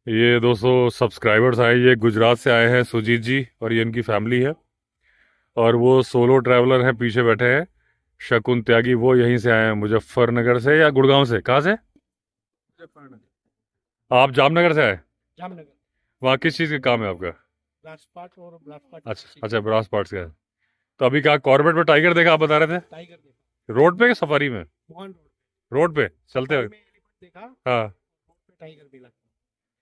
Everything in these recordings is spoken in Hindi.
ये 200 सब्सक्राइबर्स आए, ये गुजरात से आए हैं, सुजीत जी, और ये इनकी फैमिली है। और वो सोलो ट्रैवलर हैं, पीछे बैठे हैं शकुन त्यागी, वो यहीं से आए हैं, मुजफ्फरनगर से या गुड़गांव से, कहाँ से? आप जामनगर से आए? जामनगर। वहाँ किस चीज़ का काम है आपका? ब्लास्ट पार्ट और ब्लास्ट पार्ट। अच्छा अच्छा, ब्रास पार्ट्स का है। तो अभी क्या कॉर्बेट में टाइगर देखा, आप बता रहे थे? टाइगर देखा रोड पे कि सफारी में? मोहन रोड रोड पे चलते पे हुए? में एलिफेंट देखा, हाँ। रोड पे टाइगर भी लगा।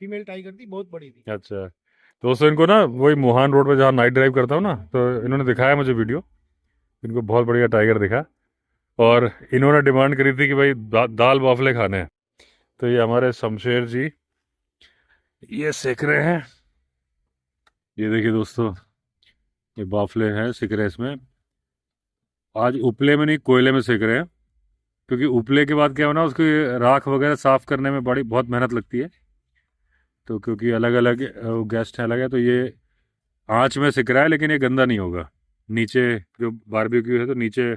फीमेल टाइगर थी, बहुत बड़ी थी। अच्छा, तो दोस्तों इनको ना वही मोहान रोड पे जहाँ नाइट ड्राइव करता हूँ ना, तो इन्होंने दिखाया मुझे वीडियो, इनको बहुत बढ़िया टाइगर दिखा। और इन्होंने डिमांड करी थी कि भाई दाल बाफले खाने हैं। तो ये हमारे शमशेर जी ये सेक रहे हैं, ये देखिए दोस्तों, ये बाफले हैं, सेक रहे हैं इसमें। आज उपले में नहीं, कोयले में सेक रहे हैं, क्योंकि उपले के बाद क्या होना, उसकी राख वगैरह साफ करने में बड़ी बहुत मेहनत लगती है। तो क्योंकि अलग अलग गेस्ट हैं, अलग है, तो ये आँच में सिक रहा है, लेकिन ये गंदा नहीं होगा। नीचे जो बारबेक्यू है, तो नीचे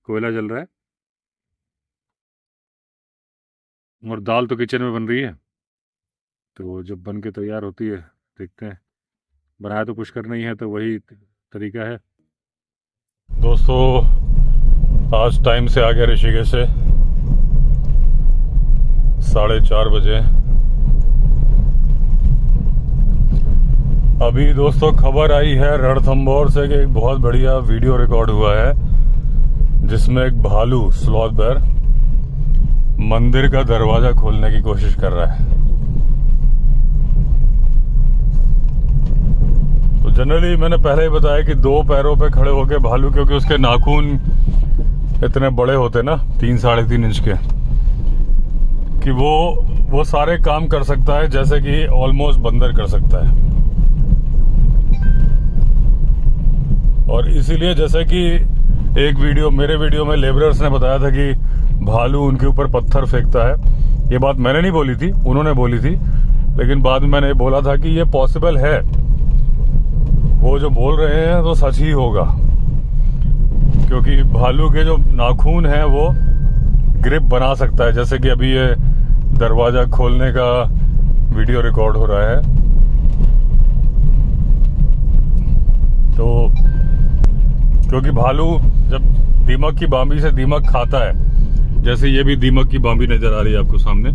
कोयला जल रहा है, और दाल तो किचन में बन रही है। तो जब बन के तैयार होती है, देखते हैं। बनाया तो कुछ करना ही है, तो वही तरीका है। दोस्तों आज टाइम से आ गया ऋषिकेश से, 4:30 बजे। अभी दोस्तों खबर आई है रणथंभौर से कि एक बहुत बढ़िया वीडियो रिकॉर्ड हुआ है, जिसमें एक भालू स्लॉथ बेयर मंदिर का दरवाजा खोलने की कोशिश कर रहा है। तो जनरली मैंने पहले ही बताया कि 2 पैरों पे खड़े होकर भालू, क्योंकि उसके नाखून इतने बड़े होते ना, 3-3.5 इंच के, कि वो सारे काम कर सकता है जैसे कि ऑलमोस्ट बंदर कर सकता है। और इसीलिए जैसे कि एक मेरे वीडियो में लेबरर्स ने बताया था कि भालू उनके ऊपर पत्थर फेंकता है, ये बात मैंने नहीं बोली थी, उन्होंने बोली थी, लेकिन बाद में मैंने बोला था कि ये पॉसिबल है। वो जो बोल रहे हैं तो सच ही होगा, क्योंकि भालू के जो नाखून हैं वो ग्रिप बना सकता है, जैसे कि अभी ये दरवाजा खोलने का वीडियो रिकॉर्ड हो रहा है। तो क्योंकि भालू जब दीमक की बांबी से दीमक खाता है, जैसे ये भी दीमक की बांबी नजर आ रही है आपको सामने,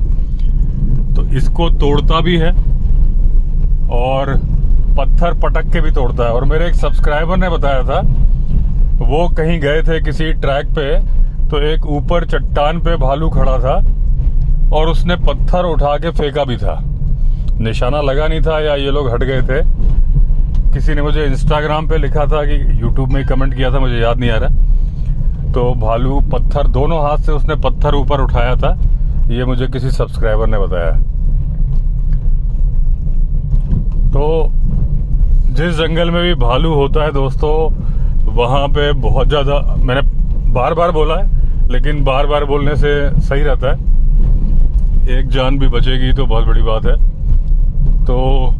तो इसको तोड़ता भी है और पत्थर पटक के भी तोड़ता है। और मेरे एक सब्सक्राइबर ने बताया था, वो कहीं गए थे किसी ट्रैक पे, तो एक ऊपर चट्टान पे भालू खड़ा था और उसने पत्थर उठा के फेंका भी था। निशाना लगा नहीं था, या ये लोग हट गए थे। किसी ने मुझे इंस्टाग्राम पे लिखा था कि यूट्यूब में कमेंट किया था, मुझे याद नहीं आ रहा। तो भालू पत्थर दोनों हाथ से उसने पत्थर ऊपर उठाया था, ये मुझे किसी सब्सक्राइबर ने बताया। तो जिस जंगल में भी भालू होता है दोस्तों, वहाँ पे बहुत ज़्यादा, मैंने बार बार बोला है, लेकिन बार बार बोलने से सही रहता है, एक जान भी बचेगी तो बहुत बड़ी बात है। तो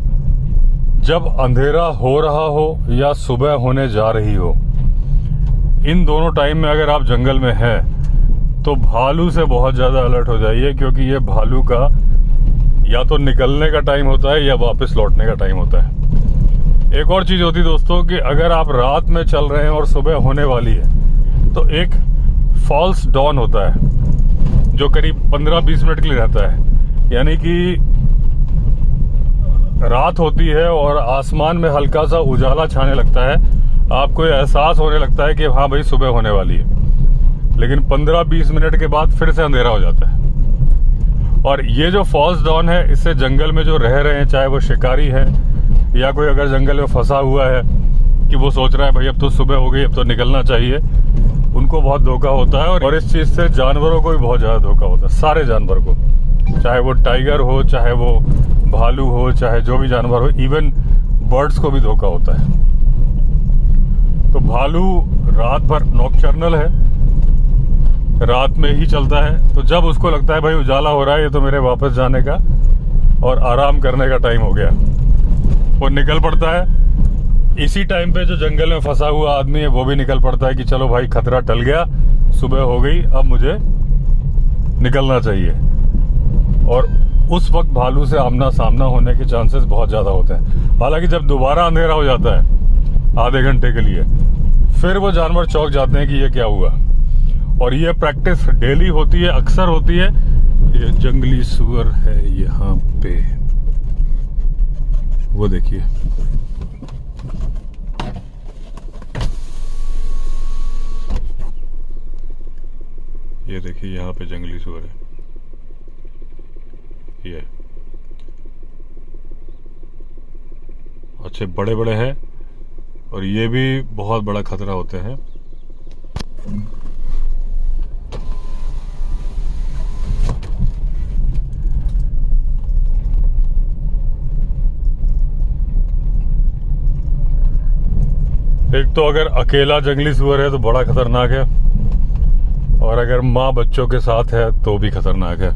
जब अंधेरा हो रहा हो या सुबह होने जा रही हो, इन दोनों टाइम में अगर आप जंगल में हैं, तो भालू से बहुत ज़्यादा अलर्ट हो जाइए, क्योंकि ये भालू का या तो निकलने का टाइम होता है या वापस लौटने का टाइम होता है। एक और चीज़ होती है दोस्तों कि अगर आप रात में चल रहे हैं और सुबह होने वाली है, तो एक फॉल्स डॉन होता है जो करीब 15-20 मिनट के लिए रहता है। यानी कि रात होती है और आसमान में हल्का सा उजाला छाने लगता है, आपको एहसास होने लगता है कि हाँ भाई सुबह होने वाली है, लेकिन 15-20 मिनट के बाद फिर से अंधेरा हो जाता है। और ये जो फॉल्स डॉन है, इससे जंगल में जो रह रहे हैं, चाहे वो शिकारी है या कोई अगर जंगल में फंसा हुआ है कि वो सोच रहा है भाई अब तो सुबह हो गई, अब तो निकलना चाहिए, उनको बहुत धोखा होता है। और इस चीज़ से जानवरों को भी बहुत ज़्यादा धोखा होता है, सारे जानवर को, चाहे वो टाइगर हो, चाहे वो भालू हो, चाहे जो भी जानवर हो, इवन बर्ड्स को भी धोखा होता है। तो भालू रात भर नॉकटर्नल है, रात में ही चलता है। तो जब उसको लगता है भाई उजाला हो रहा है, ये तो मेरे वापस जाने का और आराम करने का टाइम हो गया, वो निकल पड़ता है। इसी टाइम पे जो जंगल में फंसा हुआ आदमी है वो भी निकल पड़ता है कि चलो भाई खतरा टल गया, सुबह हो गई, अब मुझे निकलना चाहिए। और उस वक्त भालू से आमना सामना होने के चांसेस बहुत ज़्यादा होते हैं। हालांकि जब दोबारा अंधेरा हो जाता है आधे घंटे के लिए, फिर वो जानवर चौंक जाते हैं कि ये क्या हुआ। और ये प्रैक्टिस डेली होती है, अक्सर होती है। ये जंगली सुअर है यहाँ पे, वो देखिए। ये देखिए यहाँ पे जंगली सुअर है, ये अच्छे बड़े बड़े हैं और ये भी बहुत बड़ा खतरा होते हैं। एक तो अगर अकेला जंगली सुअर है तो बड़ा खतरनाक है, और अगर माँ बच्चों के साथ है तो भी खतरनाक है।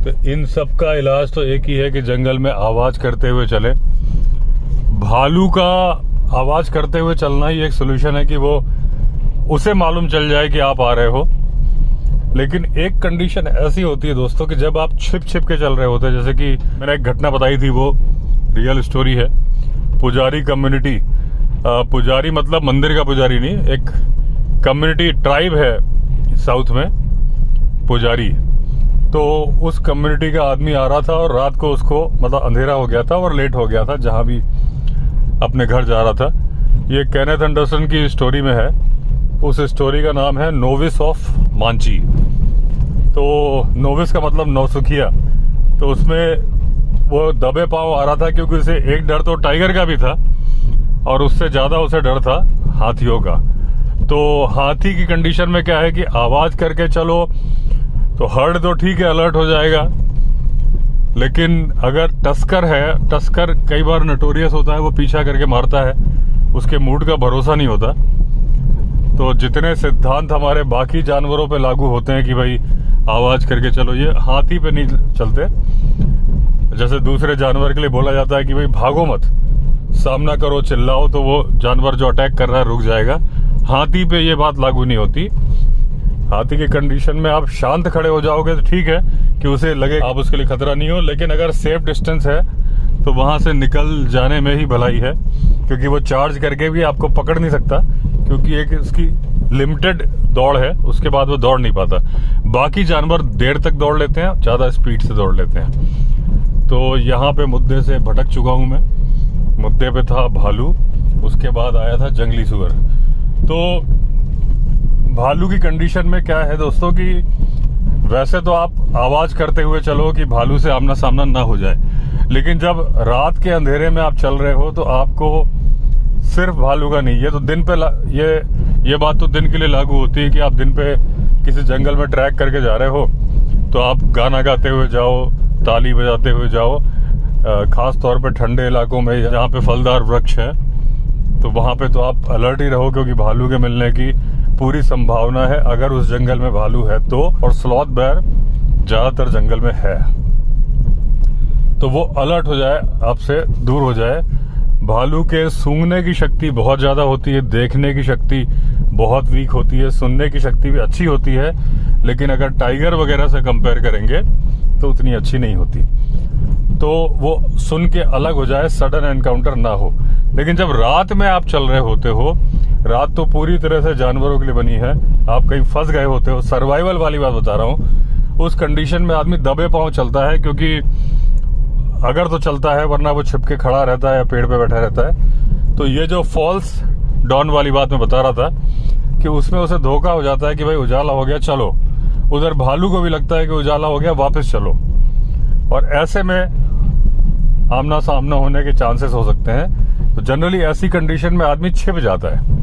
तो इन सब का इलाज तो एक ही है कि जंगल में आवाज करते हुए चले। भालू का आवाज करते हुए चलना ही एक सोल्यूशन है कि वो उसे मालूम चल जाए कि आप आ रहे हो। लेकिन एक कंडीशन ऐसी होती है दोस्तों कि जब आप छिप छिप के चल रहे होते हैं, जैसे कि मैंने एक घटना बताई थी, वो रियल स्टोरी है। पुजारी कम्युनिटी, पुजारी मतलब मंदिर का पुजारी नहीं, एक कम्युनिटी ट्राइब है साउथ में पुजारी। तो उस कम्युनिटी का आदमी आ रहा था और रात को उसको मतलब अंधेरा हो गया था और लेट हो गया था जहां भी अपने घर जा रहा था। ये केनेथ एंडरसन की स्टोरी में है। उस स्टोरी का नाम है नोविस ऑफ मांची। तो नोविस का मतलब नौसुखिया। तो उसमें वो दबे पांव आ रहा था क्योंकि उसे एक डर तो टाइगर का भी था और उससे ज्यादा उसे डर था हाथियों का। तो हाथी की कंडीशन में क्या है कि आवाज करके चलो तो हर्ड तो ठीक है, अलर्ट हो जाएगा। लेकिन अगर टस्कर है, टस्कर कई बार नोटोरियस होता है, वो पीछा करके मारता है, उसके मूड का भरोसा नहीं होता। तो जितने सिद्धांत हमारे बाकी जानवरों पे लागू होते हैं कि भाई आवाज करके चलो, ये हाथी पे नहीं चलते। जैसे दूसरे जानवर के लिए बोला जाता है कि भाई भागो मत, सामना करो, चिल्लाओ तो वो जानवर जो अटैक कर रहा है रुक जाएगा। हाथी पे ये बात लागू नहीं होती। हाथी की कंडीशन में आप शांत खड़े हो जाओगे तो ठीक है कि उसे लगे आप उसके लिए खतरा नहीं हो। लेकिन अगर सेफ डिस्टेंस है तो वहां से निकल जाने में ही भलाई है, क्योंकि वो चार्ज करके भी आपको पकड़ नहीं सकता, क्योंकि एक इसकी लिमिटेड दौड़ है, उसके बाद वो दौड़ नहीं पाता। बाकी जानवर देर तक दौड़ लेते हैं, ज्यादा स्पीड से दौड़ लेते हैं। तो यहाँ पे मुद्दे से भटक चुका हूं मैं। मुद्दे पे था भालू, उसके बाद आया था जंगली सुअर। तो भालू की कंडीशन में क्या है दोस्तों कि वैसे तो आप आवाज करते हुए चलो कि भालू से आमना सामना ना हो जाए, लेकिन जब रात के अंधेरे में आप चल रहे हो तो आपको सिर्फ भालू का नहीं, ये तो दिन पे ये बात तो दिन के लिए लागू होती है कि आप दिन पे किसी जंगल में ट्रैक करके जा रहे हो तो आप गाना गाते हुए जाओ, ताली बजाते हुए जाओ। खास तौर पे ठंडे इलाकों में जहाँ पे फलदार वृक्ष है तो वहां पे तो आप अलर्ट ही रहो, क्योंकि भालू के मिलने की पूरी संभावना है अगर उस जंगल में भालू है तो। और स्लॉथ बेयर ज्यादातर जंगल में है, तो वो अलर्ट हो जाए, आपसे दूर हो जाए। भालू के सूंघने की शक्ति बहुत ज्यादा होती है, देखने की शक्ति बहुत वीक होती है, सुनने की शक्ति भी अच्छी होती है, लेकिन अगर टाइगर वगैरह से कंपेयर करेंगे तो उतनी अच्छी नहीं होती। तो वो सुन के अलग हो जाए, सडन एनकाउंटर ना हो। लेकिन जब रात में आप चल रहे होते हो, रात तो पूरी तरह से जानवरों के लिए बनी है, आप कहीं फंस गए होते हो, सर्वाइवल वाली बात बता रहा हूँ। उस कंडीशन में आदमी दबे पांव चलता है, क्योंकि अगर तो चलता है, वरना वो छिपके खड़ा रहता है या पेड़ पे बैठा रहता है। तो ये जो फॉल्स डॉन वाली बात मैं बता रहा था कि उसमें उसे धोखा हो जाता है कि भाई उजाला हो गया चलो, उधर भालू को भी लगता है कि उजाला हो गया वापस चलो, और ऐसे में आमना सामना होने के चांसेस हो सकते हैं। तो जनरली ऐसी कंडीशन में आदमी छिप जाता है।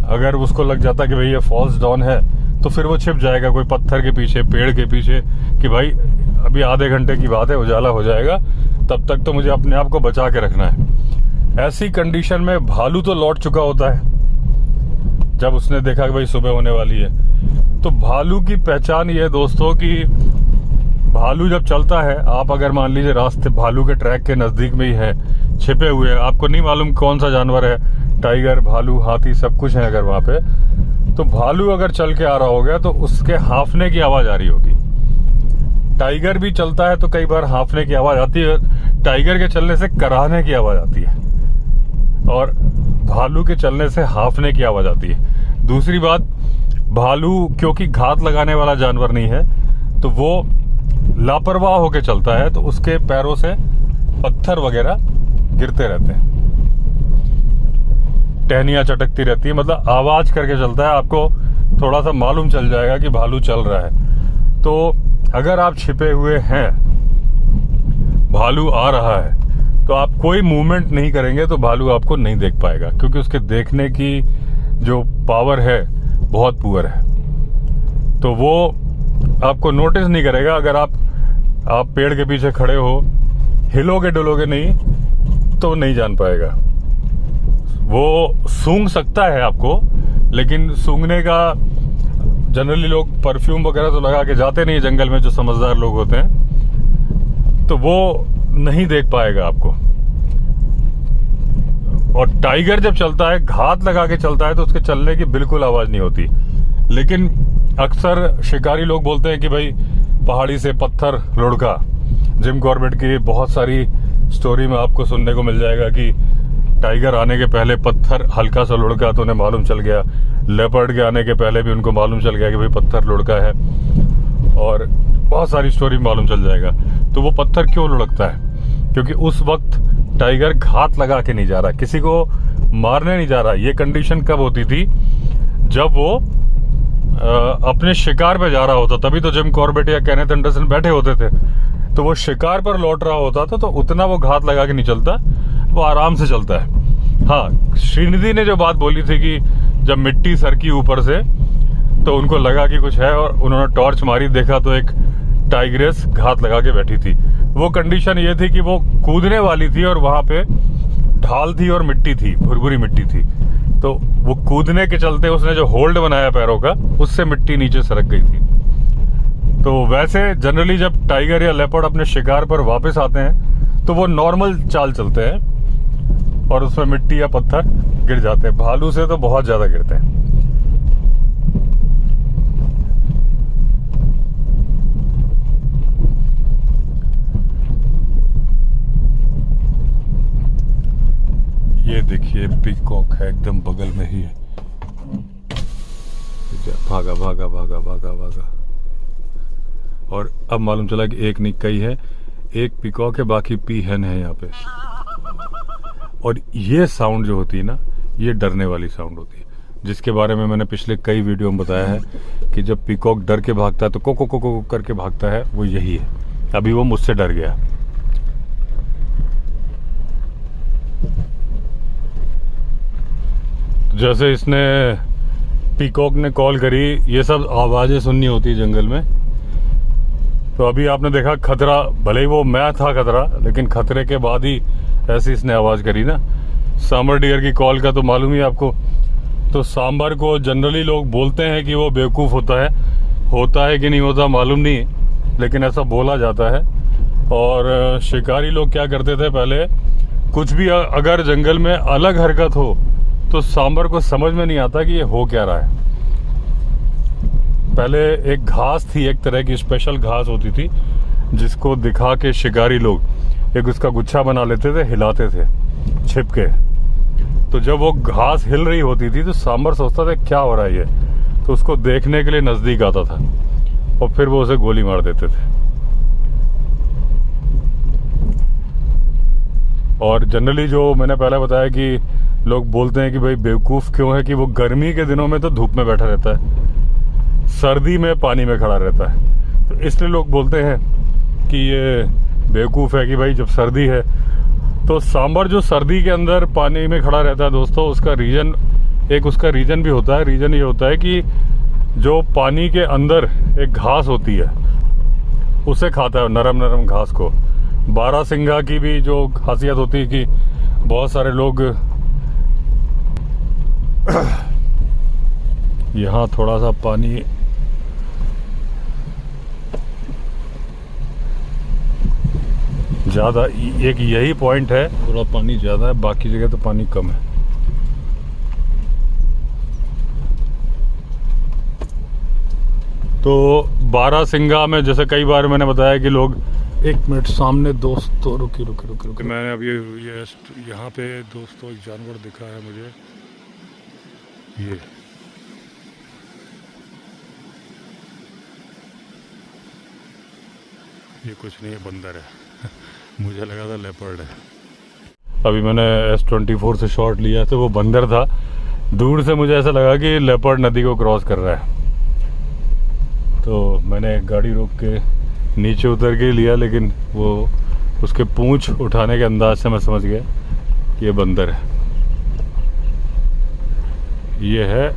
अगर उसको लग जाता है कि भाई ये फॉल्स डॉन है तो फिर वो छिप जाएगा कोई पत्थर के पीछे, पेड़ के पीछे, कि भाई अभी आधे घंटे की बात है, उजाला हो जाएगा, तब तक तो मुझे अपने आप को बचा के रखना है। ऐसी कंडीशन में भालू तो लौट चुका होता है जब उसने देखा कि भाई सुबह होने वाली है। तो भालू की पहचान ये है दोस्तों कि भालू जब चलता है, आप अगर मान लीजिए रास्ते भालू के ट्रैक के नजदीक में ही है, छिपे हुए हैं, आपको नहीं मालूम कौन सा जानवर है, टाइगर, भालू, हाथी सब कुछ है अगर वहां पे, तो भालू अगर चल के आ रहा होगा तो उसके हाफने की आवाज आ रही होगी। टाइगर भी चलता है तो कई बार हाँफने की आवाज आती है, टाइगर के चलने से कराहने की आवाज आती है, और भालू के चलने से हाँफने की आवाज आती है। दूसरी बात, भालू क्योंकि घात लगाने वाला जानवर नहीं है, तो वो लापरवाह होकर चलता है, तो उसके पैरों से पत्थर वगैरह गिरते रहते हैं, टहनियां चटकती रहती है, मतलब आवाज करके चलता है। आपको थोड़ा सा मालूम चल जाएगा कि भालू चल रहा है। तो अगर आप छिपे हुए हैं, भालू आ रहा है, तो आप कोई मूवमेंट नहीं करेंगे तो भालू आपको नहीं देख पाएगा, क्योंकि उसके देखने की जो पावर है बहुत पुअर है। तो वो आपको नोटिस नहीं करेगा। अगर आप पेड़ के पीछे खड़े हो, हिलोगे डुलोगे नहीं तो नहीं जान पाएगा। वो सूंघ सकता है आपको, लेकिन सूंघने का जनरली लोग परफ्यूम वगैरह तो लगा के जाते नहीं जंगल में, जो समझदार लोग होते हैं, तो वो नहीं देख पाएगा आपको। और टाइगर जब चलता है, घात लगा के चलता है, तो उसके चलने की बिल्कुल आवाज नहीं होती। लेकिन अक्सर शिकारी लोग बोलते हैं कि भाई पहाड़ी से पत्थर लुढ़का। जिम कॉर्बेट की बहुत सारी स्टोरी में आपको सुनने को मिल जाएगा कि टाइगर आने के पहले पत्थर हल्का सा लुढ़का तो उन्हें मालूम चल गया। लेपर्ड के आने के पहले भी उनको मालूम चल गया कि भाई पत्थर लुढ़का है, और बहुत सारी स्टोरी मालूम चल जाएगा। तो वो पत्थर क्यों लुढ़कता है? क्योंकि उस वक्त टाइगर घात लगा के नहीं जा रहा, किसी को मारने नहीं जा रहा। ये कंडीशन कब होती थी? जब वो अपने शिकार पे जा रहा होता, तभी तो जिम कॉर्बेट या केनेथ एंडरसन बैठे होते थे। तो वो शिकार पर लौट रहा होता था, तो उतना वो घात लगा के नहीं चलता, वो आराम से चलता है। हाँ, श्रीनिधि ने जो बात बोली थी कि जब मिट्टी सरकी ऊपर से तो उनको लगा कि कुछ है, और उन्होंने टॉर्च मारी, देखा तो एक टाइग्रेस घात लगा के बैठी थी। वो कंडीशन ये थी कि वो कूदने वाली थी और वहां पे ढाल थी और मिट्टी थी, भुरभुरी मिट्टी थी। तो वो कूदने के चलते उसने जो होल्ड बनाया पैरों का, उससे मिट्टी नीचे सरक गई थी। तो वैसे जनरली जब टाइगर या लेपर्ड अपने शिकार पर वापस आते हैं तो वो नॉर्मल चाल चलते हैं और उसमें मिट्टी या पत्थर गिर जाते हैं। भालू से तो बहुत ज्यादा गिरते हैं। ये देखिए पीकॉक है, एकदम बगल में ही है। भागा भागा भागा भागा भागा। और अब मालूम चला कि एक नहीं कई है, एक पीकॉक है, बाकी पीहन है यहाँ पे। और ये साउंड जो होती है ना, ये डरने वाली साउंड होती है, जिसके बारे में मैंने पिछले कई वीडियो में बताया है कि जब पीकॉक डर के भागता है तो कोको कोको करके भागता है, वो यही है। अभी वो मुझसे डर गया। जैसे इसने पीकॉक ने कॉल करी, ये सब आवाजें सुननी होती है जंगल में। तो अभी आपने देखा खतरा, भले ही वो मैं था खतरा, लेकिन खतरे के बाद ही ऐसी इसने आवाज करी ना। सांबर डियर की कॉल का तो मालूम ही आपको। तो सांबर को जनरली लोग बोलते हैं कि वो बेवकूफ होता है कि नहीं होता मालूम नहीं, लेकिन ऐसा बोला जाता है। और शिकारी लोग क्या करते थे पहले, कुछ भी अगर जंगल में अलग हरकत हो तो सांबर को समझ में नहीं आता कि ये हो क्या रहा है। पहले एक घास थी, एक तरह की स्पेशल घास होती थी, जिसको दिखा के शिकारी लोग एक उसका गुच्छा बना लेते थे, हिलाते थे छिप के। तो जब वो घास हिल रही होती थी तो सांबर सोचता था क्या हो रहा है ये, तो उसको देखने के लिए नजदीक आता था और फिर वो उसे गोली मार देते थे। और जनरली जो मैंने पहले बताया कि लोग बोलते हैं कि भाई बेवकूफ़ क्यों है, कि वो गर्मी के दिनों में तो धूप में बैठा रहता है, सर्दी में पानी में खड़ा रहता है। तो इसलिए लोग बोलते हैं कि ये बेवकूफ़ है कि भाई जब सर्दी है तो सांबर जो सर्दी के अंदर पानी में खड़ा रहता है दोस्तों, उसका रीज़न भी होता है। रीज़न ये होता है कि जो पानी के अंदर एक घास होती है उसे खाता है, नरम नरम घास को। बारहसिंगा की भी जो खासियत होती है कि बहुत सारे लोग यहाँ थोड़ा सा पानी ज़्यादा, एक यही पॉइंट है थोड़ा पानी ज़्यादा है, बाकी जगह तो पानी कम है। तो बारासिंगा में जैसे कई बार मैंने बताया कि लोग 1 मिनट सामने दोस्तों रुकी मैंने अब ये यहाँ पे दोस्तों एक जानवर दिखा है मुझे, ये कुछ नहीं है, बंदर है मुझे लगा था लेपर्ड है। अभी मैंने S24 से शॉट लिया तो वो बंदर था। दूर से मुझे ऐसा लगा कि लेपर्ड नदी को क्रॉस कर रहा है, तो मैंने गाड़ी रोक के नीचे उतर के लिया, लेकिन वो उसके पूंछ उठाने के अंदाज से मैं समझ गया कि ये बंदर है। ये है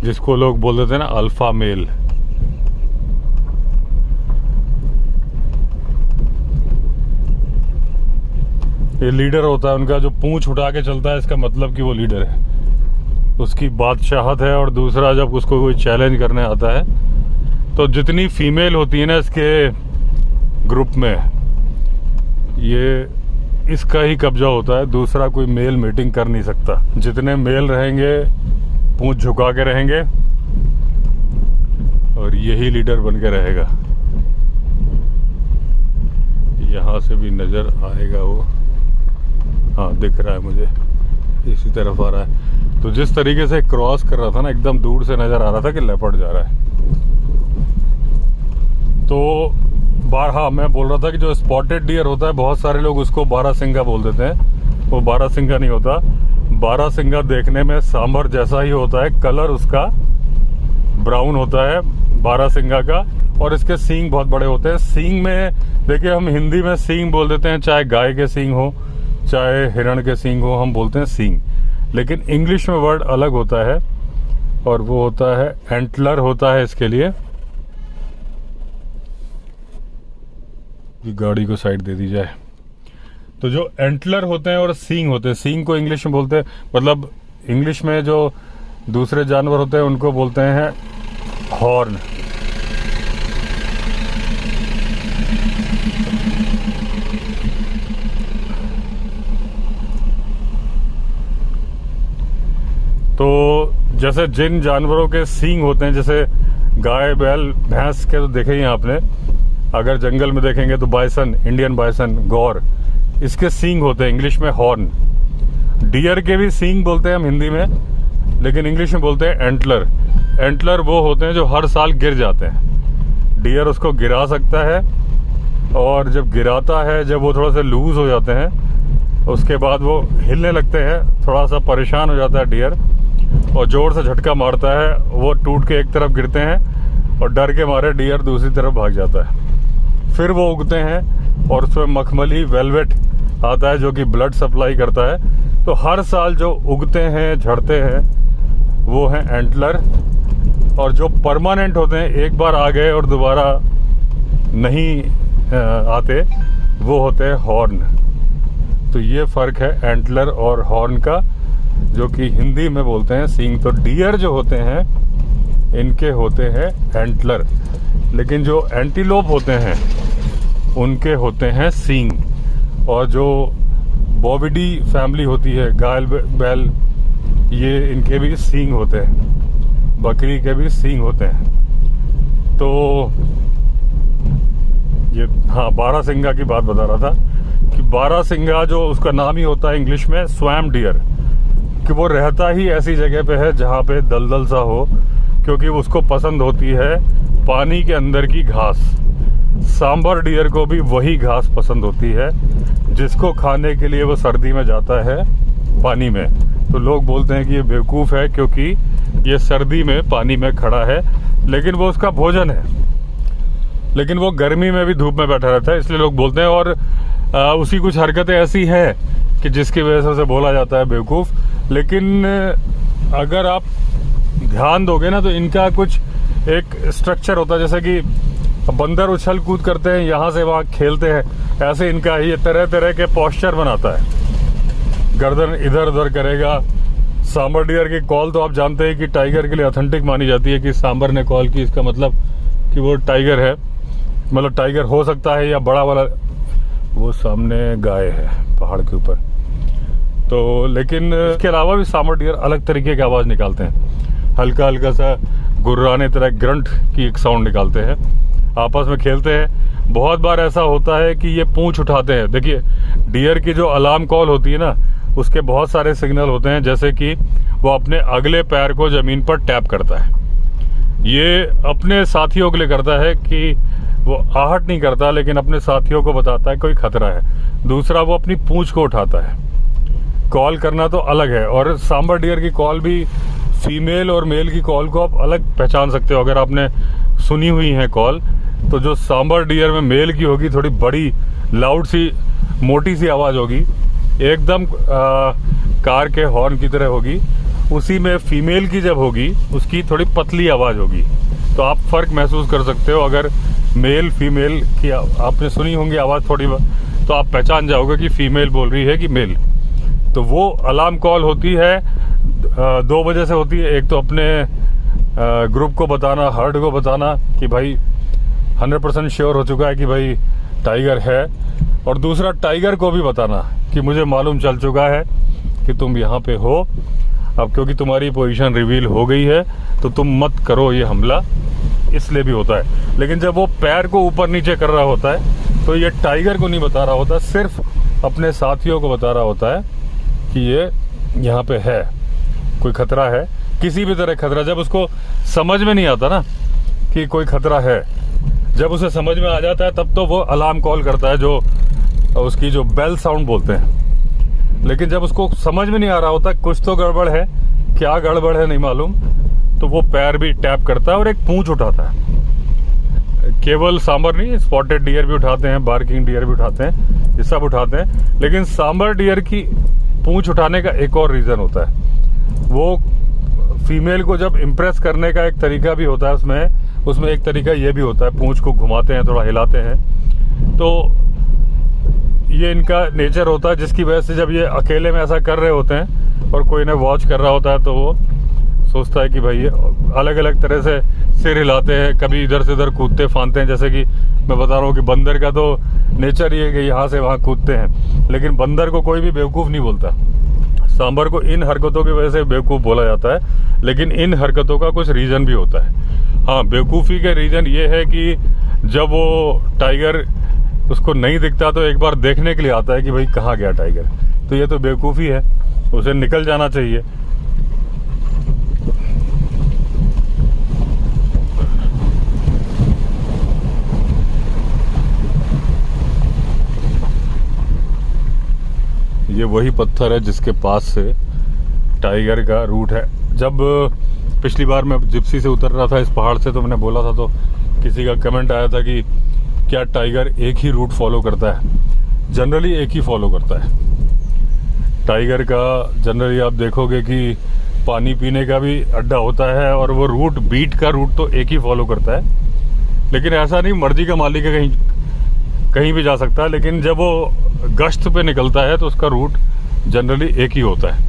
जिसको लोग बोल देते हैं ना अल्फा मेल। ये लीडर होता है उनका, जो पूंछ उठा के चलता है, इसका मतलब कि वो लीडर है, उसकी बादशाहत है। और दूसरा, जब उसको कोई चैलेंज करने आता है तो जितनी फीमेल होती है ना इसके ग्रुप में, ये इसका ही कब्जा होता है, दूसरा कोई मेल मीटिंग कर नहीं सकता। जितने मेल रहेंगे पूंछ झुका के रहेंगे और यही लीडर बन के रहेगा। यहाँ से भी नज़र आएगा वो, हाँ दिख रहा है मुझे, इसी तरफ आ रहा है। तो जिस तरीके से क्रॉस कर रहा था ना, एकदम दूर से नज़र आ रहा था कि लेपर्ड जा रहा है। तो हाँ, मैं बोल रहा था कि जो स्पॉटेड डियर होता है, बहुत सारे लोग उसको बारासिंगा बोल देते हैं। वो बारासिंगा नहीं होता। बारासिंगा देखने में सांभर जैसा ही होता है, कलर उसका ब्राउन होता है बारासिंगा का, और इसके सींग बहुत बड़े होते हैं। सींग में देखिए, हम हिंदी में सींग बोल देते हैं, चाहे गाय के सींग हो चाहे हिरण के सींग हो, हम बोलते हैं सींग। लेकिन इंग्लिश में वर्ड अलग होता है, और वो होता है एंटलर होता है इसके लिए। गाड़ी को साइड दे दी जाए। तो जो एंटलर होते हैं और सींग होते हैं, सींग को इंग्लिश में बोलते हैं, मतलब इंग्लिश में जो दूसरे जानवर होते हैं उनको बोलते हैं हॉर्न। तो जैसे जिन जानवरों के सींग होते हैं, जैसे गाय बैल भैंस के तो देखे ही आपने, अगर जंगल में देखेंगे तो बाइसन, इंडियन बाइसन, गौर, इसके सींग होते हैं, इंग्लिश में हॉर्न। डियर के भी सींग बोलते हैं हम हिंदी में, लेकिन इंग्लिश में बोलते हैं एंटलर। एंटलर वो होते हैं जो हर साल गिर जाते हैं। डियर उसको गिरा सकता है, और जब गिराता है, जब वो थोड़ा सा लूज हो जाते हैं, उसके बाद वो हिलने लगते हैं, थोड़ा सा परेशान हो जाता है डियर, और जोर से झटका मारता है, वो टूट के एक तरफ गिरते हैं, और डर के मारे डियर दूसरी तरफ भाग जाता है। फिर वो उगते हैं, और उसमें मखमली वेलवेट आता है जो कि ब्लड सप्लाई करता है। तो हर साल जो उगते हैं, झड़ते हैं, वो हैं एंटलर। और जो परमानेंट होते हैं, एक बार आ गए और दोबारा नहीं आते, वो होते हैं हॉर्न। तो ये फर्क है एंटलर और हॉर्न का, जो कि हिंदी में बोलते हैं सींग। तो डियर जो होते हैं इनके होते हैं एंटलर, लेकिन जो एंटीलोप होते हैं उनके होते हैं सींग। और जो बॉविडी फैमिली होती है, गाय बैल, ये इनके भी सींग होते हैं, बकरी के भी सींग होते हैं। तो ये हाँ, बारासिंगा की बात बता रहा था कि बारासिंगा जो उसका नाम ही होता है इंग्लिश में स्वैम्प डियर, कि वो रहता ही ऐसी जगह पे है जहाँ पे दलदल सा हो, क्योंकि उसको पसंद होती है पानी के अंदर की घास। सांभर डियर को भी वही घास पसंद होती है, जिसको खाने के लिए वो सर्दी में जाता है पानी में। तो लोग बोलते हैं कि ये बेवकूफ़ है, क्योंकि ये सर्दी में पानी में खड़ा है, लेकिन वो उसका भोजन है। लेकिन वो गर्मी में भी धूप में बैठा रहता है, इसलिए लोग बोलते हैं। और उसकी कुछ हरकतें ऐसी हैं कि जिसकी वजह से उसे बोला जाता है बेवकूफ़। लेकिन अगर आप ध्यान दोगे ना, तो इनका कुछ एक स्ट्रक्चर होता है, जैसे कि बंदर उछल कूद करते हैं, यहाँ से वहाँ खेलते हैं, ऐसे इनका ये तरह तरह के पोस्चर बनाता है। गर्दन इधर उधर करेगा। सांभर डियर की कॉल तो आप जानते हैं कि टाइगर के लिए ऑथेंटिक मानी जाती है, कि सांभर ने कॉल की, इसका मतलब कि वो टाइगर है, मतलब टाइगर हो सकता है, या बड़ा वाला वो सामने गाय है पहाड़ के ऊपर। तो लेकिन इसके अलावा भी सांभर डियर अलग तरीके की आवाज़ निकालते हैं। हल्का हल्का सा गुर्राने तरह ग्रंट की एक साउंड निकालते हैं, आपस में खेलते हैं। बहुत बार ऐसा होता है कि ये पूंछ उठाते हैं। देखिए डियर की जो अलार्म कॉल होती है ना, उसके बहुत सारे सिग्नल होते हैं, जैसे कि वो अपने अगले पैर को ज़मीन पर टैप करता है। ये अपने साथियों के लिए करता है कि वो आहट नहीं करता, लेकिन अपने साथियों को बताता है कोई खतरा है। दूसरा, वो अपनी पूंछ को उठाता है। कॉल करना तो अलग है, और सांबर डियर की कॉल भी फीमेल और मेल की कॉल को आप अलग पहचान सकते हो। अगर आपने सुनी हुई है कॉल, तो जो सांबर डियर में मेल की होगी थोड़ी बड़ी लाउड सी मोटी सी आवाज़ होगी, एकदम कार के हॉर्न की तरह होगी। उसी में फीमेल की जब होगी उसकी थोड़ी पतली आवाज़ होगी। तो आप फ़र्क महसूस कर सकते हो। अगर मेल फीमेल की आपने सुनी होंगी आवाज़ थोड़ी, तो आप पहचान जाओगे कि फीमेल बोल रही है कि मेल। तो वो अलार्म कॉल होती है, 2 वजह से होती है। एक तो अपने ग्रुप को बताना, हर्ड को बताना कि भाई 100% श्योर हो चुका है कि भाई टाइगर है, और दूसरा टाइगर को भी बताना कि मुझे मालूम चल चुका है कि तुम यहाँ पे हो। अब क्योंकि तुम्हारी पोजीशन रिवील हो गई है तो तुम मत करो ये हमला, इसलिए भी होता है। लेकिन जब वो पैर को ऊपर नीचे कर रहा होता है तो ये टाइगर को नहीं बता रहा होता, सिर्फ अपने साथियों को बता रहा होता है कि ये यहाँ पे है, कोई खतरा है, किसी भी तरह खतरा। जब उसको समझ में नहीं आता ना कि कोई खतरा है, जब उसे समझ में आ जाता है तब तो वो अलार्म कॉल करता है, जो उसकी जो बेल साउंड बोलते हैं। लेकिन जब उसको समझ में नहीं आ रहा होता कुछ तो गड़बड़ है, क्या गड़बड़ है नहीं मालूम, तो वो पैर भी टैप करता है और एक पूंछ उठाता है। केवल सांबर नहीं, स्पॉटेड डियर भी उठाते हैं, बार्किंग डियर भी उठाते हैं, ये सब उठाते हैं। लेकिन सांबर डियर की पूंछ उठाने का एक और रीज़न होता है। वो फीमेल को जब इम्प्रेस करने का एक तरीका भी होता है, उसमें एक तरीका ये भी होता है, पूंछ को घुमाते हैं, थोड़ा हिलाते हैं। तो ये इनका नेचर होता है, जिसकी वजह से जब ये अकेले में ऐसा कर रहे होते हैं और कोई इन्हें वॉच कर रहा होता है तो वो सोचता है कि भाई ये अलग अलग तरह से सिर हिलाते हैं, कभी इधर से उधर कूदते फांदते हैं। जैसे कि मैं बता रहा हूँ कि बंदर का तो नेचर ये है कि यहाँ से वहाँ कूदते हैं, लेकिन बंदर को कोई भी बेवकूफ़ नहीं बोलता। सांबर को इन हरकतों की वजह से बेवकूफ़ बोला जाता है, लेकिन इन हरकतों का कुछ रीज़न भी होता है। हाँ, बेवकूफ़ी का रीज़न ये है कि जब वो टाइगर उसको नहीं दिखता तो एक बार देखने के लिए आता है कि भाई कहाँ गया टाइगर। तो ये तो बेवकूफ़ी है, उसे निकल जाना चाहिए। ये वही पत्थर है जिसके पास से टाइगर का रूट है। जब पिछली बार मैं जिप्सी से उतर रहा था इस पहाड़ से, तो मैंने बोला था, तो किसी का कमेंट आया था कि क्या टाइगर एक ही रूट फॉलो करता है? जनरली एक ही फॉलो करता है टाइगर का। जनरली आप देखोगे कि पानी पीने का भी अड्डा होता है, और वो रूट, बीट का रूट तो एक ही फॉलो करता है। लेकिन ऐसा नहीं मर्जी का मालिक है, कहीं भी जा सकता है। लेकिन जब वो गश्त पे निकलता है तो उसका रूट जनरली एक ही होता है।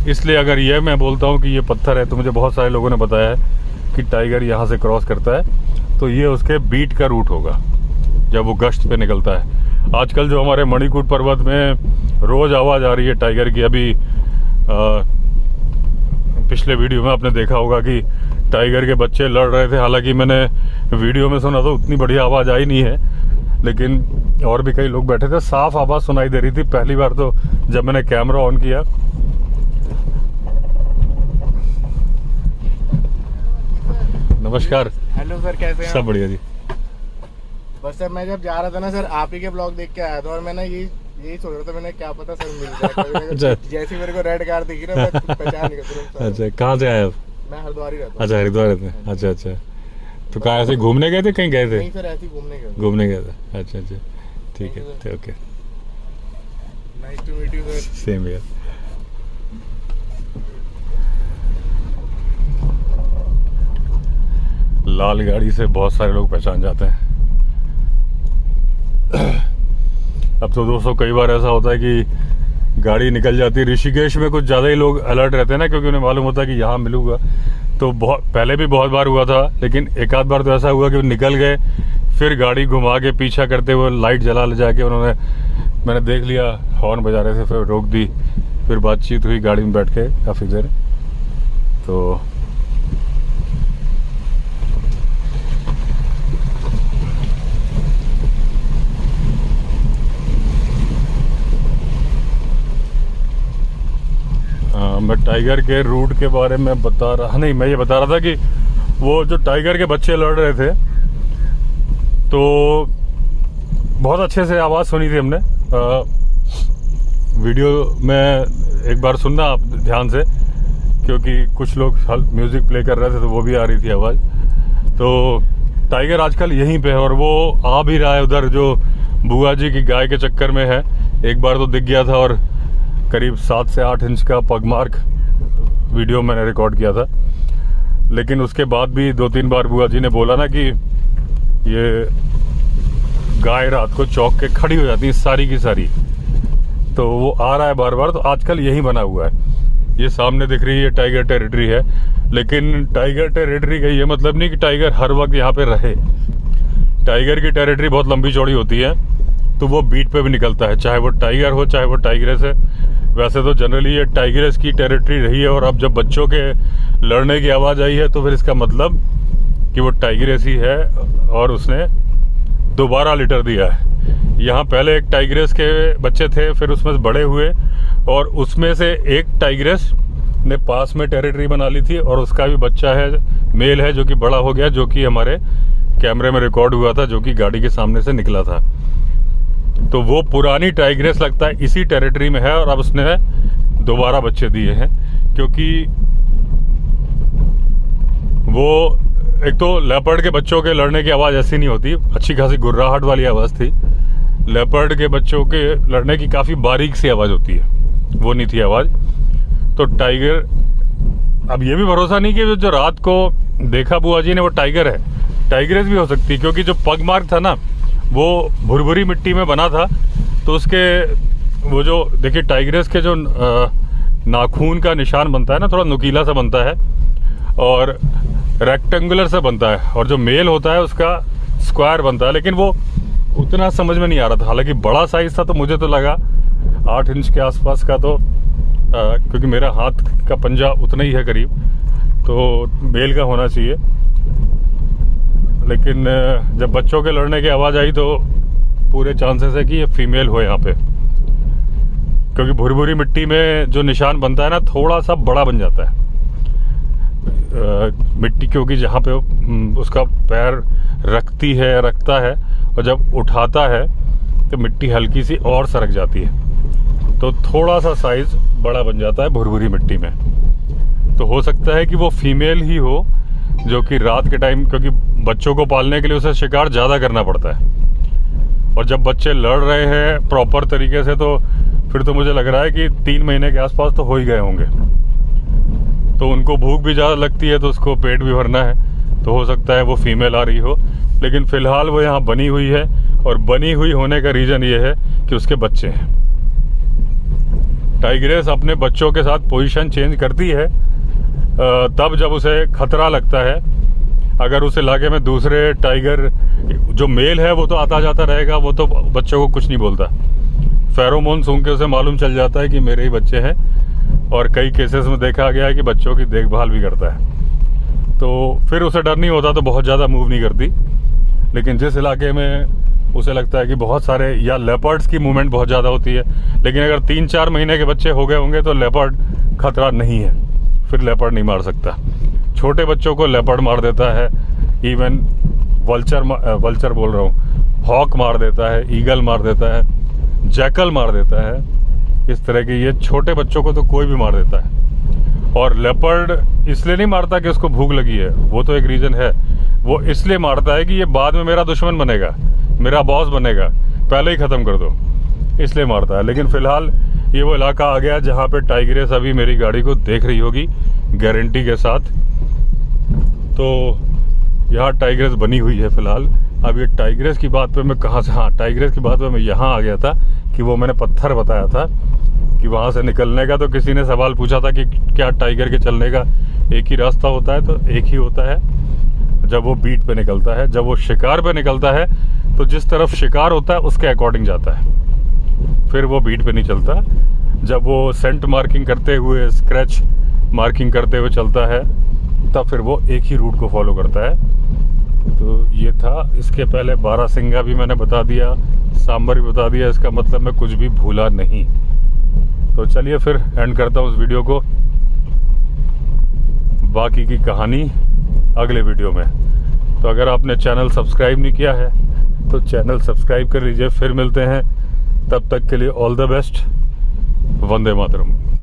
इसलिए अगर ये मैं बोलता हूँ कि ये पत्थर है, तो मुझे बहुत सारे लोगों ने बताया है कि टाइगर यहाँ से क्रॉस करता है, तो ये उसके बीट का रूट होगा जब वो गश्त पे निकलता है। आजकल जो हमारे मणिकूट पर्वत में रोज़ आवाज़ आ रही है टाइगर की। अभी पिछले वीडियो में आपने देखा होगा कि टाइगर के बच्चे लड़ रहे थे। हालांकि मैंने वीडियो में सुना तो उतनी बढ़िया आवाज़ आई नहीं है, लेकिन और भी कई लोग बैठे थे, साफ आवाज़ सुनाई दे रही थी। पहली बार तो जब मैंने कैमरा ऑन किया। नमस्कार। हेलो सर, कैसे हैं? सब बढ़िया जी। बस सर, मैं जब जा रहा था ना सर, आप ही के ब्लॉग देख के आया था, और मैंने यही सोच रहा था, मैंने क्या पता सर मिल जाए। जैसे मेरे को रेड कार दिखी ना, मैं पहचान नहीं कर। अच्छा, कहाँ से आए आप? मैं हरिद्वार ही रहता हूँ। अच्छा, हरिद्वार रहते हैं। अच्छा अच्छा, तो कहाँ ऐसे घूमने गए थे, कहीं गए थे? नहीं सर, ऐसे ही घूमने गए थे। अच्छा अच्छा, ठीक है, okay, nice to meet you sir. Same here. लाल गाड़ी से बहुत सारे लोग पहचान जाते हैं। अब तो दोस्तों कई बार ऐसा होता है कि गाड़ी निकल जाती है। ऋषिकेश में कुछ ज़्यादा ही लोग अलर्ट रहते हैं ना, क्योंकि उन्हें मालूम होता है कि यहाँ मिलूंगा। तो पहले भी बहुत बार हुआ था, लेकिन एक आध बार तो ऐसा हुआ कि वो निकल गए, फिर गाड़ी घुमा के पीछा करते हुए लाइट जला ले जाके मैंने देख लिया, हॉर्न बजा रहे थे, फिर रोक दी, फिर बातचीत हुई गाड़ी में बैठ के काफ़ी देर। तो मैं टाइगर के रूट के बारे में बता रहा नहीं, मैं ये बता रहा था कि वो जो टाइगर के बच्चे लड़ रहे थे तो बहुत अच्छे से आवाज़ सुनी थी हमने। वीडियो में एक बार सुनना आप ध्यान से, क्योंकि कुछ लोग म्यूज़िक प्ले कर रहे थे तो वो भी आ रही थी आवाज़। तो टाइगर आजकल यहीं पे है और वो आ भी रहा है उधर, जो बुआ जी की गाय के चक्कर में है। एक बार तो दिख गया था और करीब 7 से 8 इंच का पगमार्क वीडियो मैंने रिकॉर्ड किया था, लेकिन उसके बाद भी 2-3 बार बुआ जी ने बोला ना कि ये गाय रात को चौक के खड़ी हो जाती है सारी की सारी, तो वो आ रहा है बार बार। तो आजकल यही बना हुआ है, ये सामने दिख रही है टाइगर टेरिटरी है, लेकिन टाइगर टेरिटरी का ये मतलब नहीं कि टाइगर हर वक्त यहाँ पे रहे। टाइगर की टेरिटरी बहुत लंबी चौड़ी होती है, तो वो बीट पे भी निकलता है, चाहे वो टाइगर हो चाहे वो टाइग्रेस है। वैसे तो जनरली ये टाइग्रेस की टेरिटरी रही है, और अब जब बच्चों के लड़ने की आवाज़ आई है तो फिर इसका मतलब कि वो टाइग्रेस ही है और उसने दोबारा लिटर दिया है। यहाँ पहले एक टाइग्रेस के बच्चे थे, फिर उसमें से बड़े हुए और उसमें से एक टाइग्रेस ने पास में टेरिटरी बना ली थी और उसका भी बच्चा है, मेल है, जो कि बड़ा हो गया, जो कि हमारे कैमरे में रिकॉर्ड हुआ था, जो कि गाड़ी के सामने से निकला था। तो वो पुरानी टाइग्रेस लगता है इसी टेरिटरी में है और अब उसने दोबारा बच्चे दिए हैं, क्योंकि वो एक तो लेपर्ड के बच्चों के लड़ने की आवाज़ ऐसी नहीं होती, अच्छी खासी गुर्राहट वाली आवाज़ थी। लेपर्ड के बच्चों के लड़ने की काफ़ी बारीक सी आवाज़ होती है, वो नहीं थी आवाज़। तो टाइगर, अब ये भी भरोसा नहीं कि जो रात को देखा बुआ जी ने वो टाइगर है, टाइग्रेस भी हो सकती है, क्योंकि जो पग मार्क था ना वो भुरभुरी मिट्टी में बना था। तो उसके वो जो देखिए टाइग्रेस के जो नाखून का निशान बनता है ना, थोड़ा नुकीला सा बनता है और रेक्टेंगुलर सा बनता है, और जो मेल होता है उसका स्क्वायर बनता है, लेकिन वो उतना समझ में नहीं आ रहा था। हालांकि बड़ा साइज था तो मुझे तो लगा 8 इंच के आसपास का, तो क्योंकि मेरा हाथ का पंजा उतना ही है करीब, तो मेल का होना चाहिए। लेकिन जब बच्चों के लड़ने की आवाज़ आई तो पूरे चांसेस है कि ये फीमेल हो यहाँ पे, क्योंकि भुरभुरी मिट्टी में जो निशान बनता है ना थोड़ा सा बड़ा बन जाता है मिट्टी, क्योंकि जहाँ पे उसका पैर रखता है और जब उठाता है तो मिट्टी हल्की सी और सरक जाती है, तो थोड़ा सा साइज बड़ा बन जाता है भुरभुरी मिट्टी में। तो हो सकता है कि वो फीमेल ही हो, जो कि रात के टाइम, क्योंकि बच्चों को पालने के लिए उसे शिकार ज़्यादा करना पड़ता है, और जब बच्चे लड़ रहे हैं प्रॉपर तरीके से तो फिर तो मुझे लग रहा है कि 3 महीने के आसपास तो हो ही गए होंगे। तो उनको भूख भी ज़्यादा लगती है, तो उसको पेट भी भरना है, तो हो सकता है वो फीमेल आ रही हो। लेकिन फ़िलहाल वो यहाँ बनी हुई है, और बनी हुई होने का रीज़न ये है कि उसके बच्चे हैं। टाइग्रेस अपने बच्चों के साथ पोजीशन चेंज करती है तब जब उसे खतरा लगता है। अगर उस इलाके में दूसरे टाइगर, जो मेल है वो तो आता जाता रहेगा, वो तो बच्चों को कुछ नहीं बोलता, फेरोमोन सूंघ के उसे मालूम चल जाता है कि मेरे ही बच्चे हैं, और कई केसेस में देखा गया है कि बच्चों की देखभाल भी करता है, तो फिर उसे डर नहीं होता, तो बहुत ज़्यादा मूव नहीं करती। लेकिन जिस इलाके में उसे लगता है कि बहुत सारे, या लेपर्ड्स की मूवमेंट बहुत ज़्यादा होती है, लेकिन अगर 3-4 महीने के बच्चे हो गए होंगे तो लेपर्ड खतरा नहीं है, फिर लेपर्ड नहीं मार सकता। छोटे बच्चों को लेपर्ड मार देता है, इवन वल्चर बोल रहा हूँ, हॉक मार देता है, ईगल मार देता है, जैकल मार देता है, इस तरह के ये छोटे बच्चों को तो कोई भी मार देता है। और लेपर्ड इसलिए नहीं मारता कि उसको भूख लगी है, वो तो एक रीज़न है, वो इसलिए मारता है कि ये बाद में मेरा दुश्मन बनेगा, मेरा बॉस बनेगा, पहले ही ख़त्म कर दो, इसलिए मारता है। लेकिन फ़िलहाल ये वो इलाका आ गया जहाँ पे टाइग्रेस अभी मेरी गाड़ी को देख रही होगी गारंटी के साथ। तो यहाँ टाइग्रेस बनी हुई है फ़िलहाल। अब ये टाइग्रेस की बात पे मैं कहाँ से, हाँ टाइग्रेस की बात पे मैं यहाँ आ गया था कि वो मैंने पत्थर बताया था कि वहाँ से निकलने का, तो किसी ने सवाल पूछा था कि क्या टाइगर के चलने का एक ही रास्ता होता है, तो एक ही होता है जब वो बीट पे निकलता है। जब वो शिकार पे निकलता है तो जिस तरफ शिकार होता है उसके अकॉर्डिंग जाता है, फिर वो बीट पे नहीं चलता। जब वो सेंट मार्किंग करते हुए, स्क्रैच मार्किंग करते हुए चलता है, तब फिर वो एक ही रूट को फॉलो करता है। तो ये था। इसके पहले बारासिंगा भी मैंने बता दिया, सांबर भी बता दिया, इसका मतलब मैं कुछ भी भूला नहीं। तो चलिए फिर एंड करता हूँ उस वीडियो को। बाकी की कहानी अगले वीडियो में। तो अगर आपने चैनल सब्सक्राइब नहीं किया है तो चैनल सब्सक्राइब कर लीजिए। फिर मिलते हैं, तब तक के लिए all the best. Vande Mataram.